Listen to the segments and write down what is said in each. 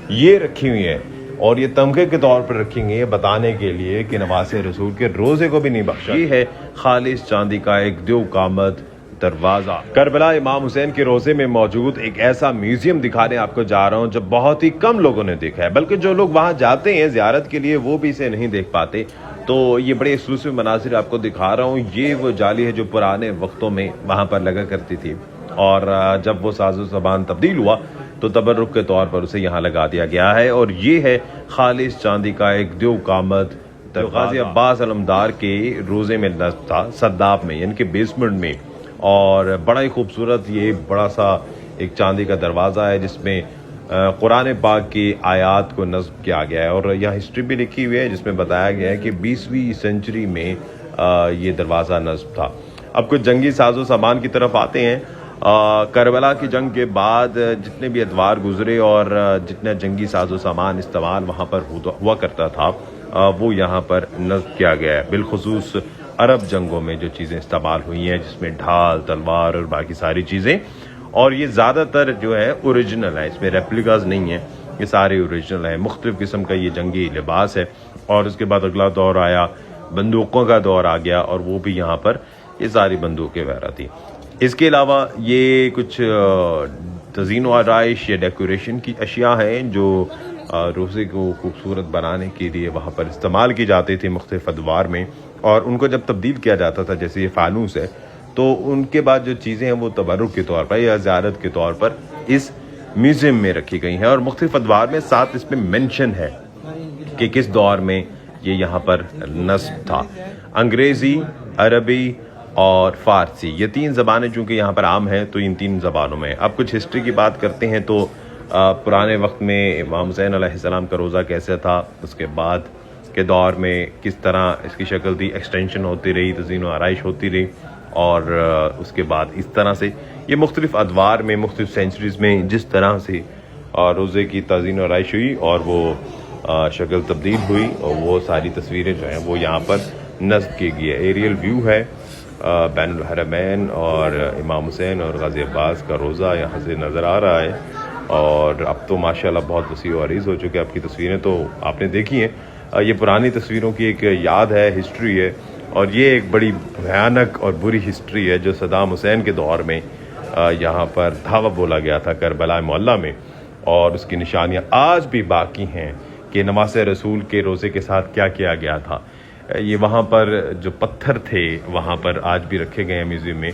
یہ رکھی ہوئی ہیں اور یہ تمغے کے طور پر رکھی گئی ہے بتانے کے لیے کہ نواسے رسول کے روزے کو بھی نہیں بخشا۔ یہ ہے خالص چاندی کا ایک دیو کامت دروازہ۔ کربلا امام حسین کے روزے میں موجود ایک ایسا میوزیم دکھانے آپ کو جا رہا ہوں جو بہت ہی کم لوگوں نے دیکھا ہے، بلکہ جو لوگ وہاں جاتے ہیں زیارت کے لیے وہ بھی اسے نہیں دیکھ پاتے۔ تو یہ بڑے ایکسکلوسیو مناظر آپ کو دکھا رہا ہوں۔ یہ وہ جالی ہے جو پرانے وقتوں میں وہاں پر لگا کرتی تھی، اور جب وہ ساز و زبان تبدیل ہوا تو تبرک کے طور پر اسے یہاں لگا دیا گیا ہے۔ اور یہ ہے خالص چاندی کا ایک دیو کامت جو غازی عباس علمدار کے روزے میں نصب تھا، صداب میں، یعنی کہ بیسمنٹ میں، اور بڑا ہی خوبصورت یہ بڑا سا ایک چاندی کا دروازہ ہے جس میں قرآن پاک کی آیات کو نصب کیا گیا ہے، اور یہاں ہسٹری بھی لکھی ہوئی ہے جس میں بتایا گیا ہے کہ 20ویں سینچری میں یہ دروازہ نصب تھا۔ اب کچھ جنگی ساز و سامان کی طرف آتے ہیں۔ کربلا کی جنگ کے بعد جتنے بھی ادوار گزرے اور جتنا جنگی ساز و سامان استعمال وہاں پر ہوا کرتا تھا وہ یہاں پر نصب کیا گیا ہے، بالخصوص عرب جنگوں میں جو چیزیں استعمال ہوئی ہیں جس میں ڈھال، تلوار اور باقی ساری چیزیں، اور یہ زیادہ تر جو ہے اوریجنل ہے، اس میں ریپلیکاز نہیں ہیں، یہ سارے اوریجنل ہیں۔ مختلف قسم کا یہ جنگی لباس ہے، اور اس کے بعد اگلا دور آیا، بندوقوں کا دور آ گیا، اور وہ بھی یہاں پر یہ ساری بندوقیں وغیرہ تھی۔ اس کے علاوہ یہ کچھ تزئین و آرائش یا ڈیکوریشن کی اشیاء ہیں جو روزے کو خوبصورت بنانے کے لیے وہاں پر استعمال کی جاتی تھی مختلف ادوار میں، اور ان کو جب تبدیل کیا جاتا تھا، جیسے یہ فانوس ہے، تو ان کے بعد جو چیزیں ہیں وہ تبرک کے طور پر یا زیارت کے طور پر اس میوزیم میں رکھی گئی ہیں، اور مختلف ادوار میں ساتھ اس میں مینشن ہے کہ کس دور میں یہ یہاں پر نصب تھا۔ انگریزی، عربی اور فارسی، یہ 3 زبانیں چونکہ یہاں پر عام ہیں تو ان 3 زبانوں میں۔ اب کچھ ہسٹری کی بات کرتے ہیں تو پرانے وقت میں امام حسین علیہ السلام کا روزہ کیسا تھا، اس کے بعد کے دور میں کس طرح اس کی شکل تھی، ایکسٹینشن ہوتی رہی، تزئین و آرائش ہوتی رہی، اور اس کے بعد اس طرح سے یہ مختلف ادوار میں مختلف سینچریز میں جس طرح سے روزے کی تزئین و آرائش ہوئی اور وہ شکل تبدیل ہوئی، اور وہ ساری تصویریں جو ہیں وہ یہاں پر نصب کی گئی ہے۔ ایریل ویو ہے بین الحرمین اور امام حسین اور غازی عباس کا روزہ یہاں سے نظر آ رہا ہے، اور اب تو ماشاءاللہ بہت وسیع و عریض ہو چکے، آپ کی تصویریں تو آپ نے دیکھی ہیں۔ یہ پرانی تصویروں کی ایک یاد ہے، ہسٹری ہے، اور یہ ایک بڑی بھیانک اور بری ہسٹری ہے جو صدام حسین کے دور میں یہاں پر دھاوا بولا گیا تھا کربلا معلیٰ میں، اور اس کی نشانیاں آج بھی باقی ہیں کہ نواسے رسول کے روزے کے ساتھ کیا کیا گیا تھا۔ یہ وہاں پر جو پتھر تھے وہاں پر آج بھی رکھے گئے ہیں میوزیم میں،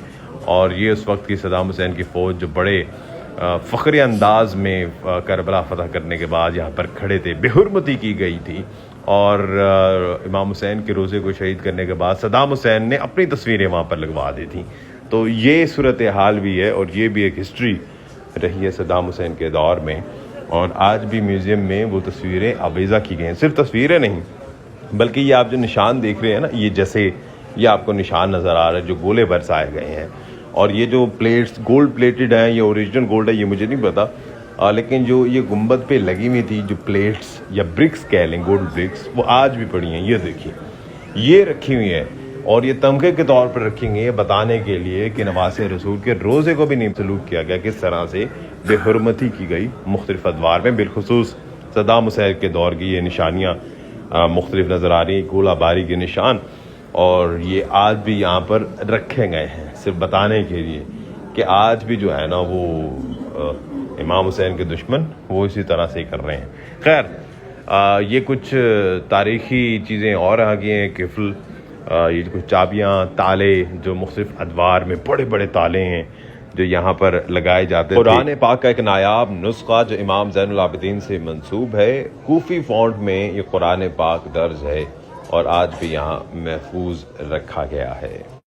اور یہ اس وقت کی صدام حسین کی فوج جو بڑے فخری انداز میں کربلا فتح کرنے کے بعد یہاں پر کھڑے تھے، بے حرمتی کی گئی تھی، اور امام حسین کے روزے کو شہید کرنے کے بعد صدام حسین نے اپنی تصویریں وہاں پر لگوا دی تھیں۔ تو یہ صورتحال بھی ہے، اور یہ بھی ایک ہسٹری رہی ہے صدام حسین کے دور میں، اور آج بھی میوزیم میں وہ تصویریں آویزہ کی گئی ہیں۔ صرف تصویریں نہیں بلکہ یہ آپ جو نشان دیکھ رہے ہیں نا، یہ جیسے یہ آپ کو نشان نظر آ رہا ہے جو گولے برسائے گئے ہیں، اور یہ جو پلیٹس گولڈ پلیٹڈ ہیں، یہ اوریجنل گولڈ ہے یہ مجھے نہیں پتا، لیکن جو یہ گنبد پہ لگی ہوئی تھی جو پلیٹس یا برکس کہہ لیں، گولڈ برکس، وہ آج بھی پڑی ہیں۔ یہ دیکھیے یہ رکھی ہوئی ہیں، اور یہ تمغے کے طور پر رکھی گئی ہیں بتانے کے لیے کہ نواسے رسول کے روزے کو بھی نہیں سلوک کیا گیا، کس طرح سے بے حرمتی کی گئی مختلف ادوار میں، بالخصوص صدام حسین کے دور کی یہ نشانیاں مختلف نظر آ رہی ہیں، گولہ باری کے نشان، اور یہ آج بھی یہاں پر رکھے گئے ہیں صرف بتانے کے لیے کہ آج بھی جو ہے نا وہ امام حسین کے دشمن وہ اسی طرح سے ہی کر رہے ہیں۔ خیر یہ کچھ تاریخی چیزیں اور آ گئی ہیں، قفل، یہ کچھ چابیاں، تالے جو مختلف ادوار میں بڑے بڑے تالے ہیں جو یہاں پر لگائے جاتے ہیں۔ قرآن پاک کا ایک نایاب نسخہ جو امام زین العابدین سے منسوب ہے، کوفی فونٹ میں یہ قرآن پاک درج ہے، اور آج بھی یہاں محفوظ رکھا گیا ہے۔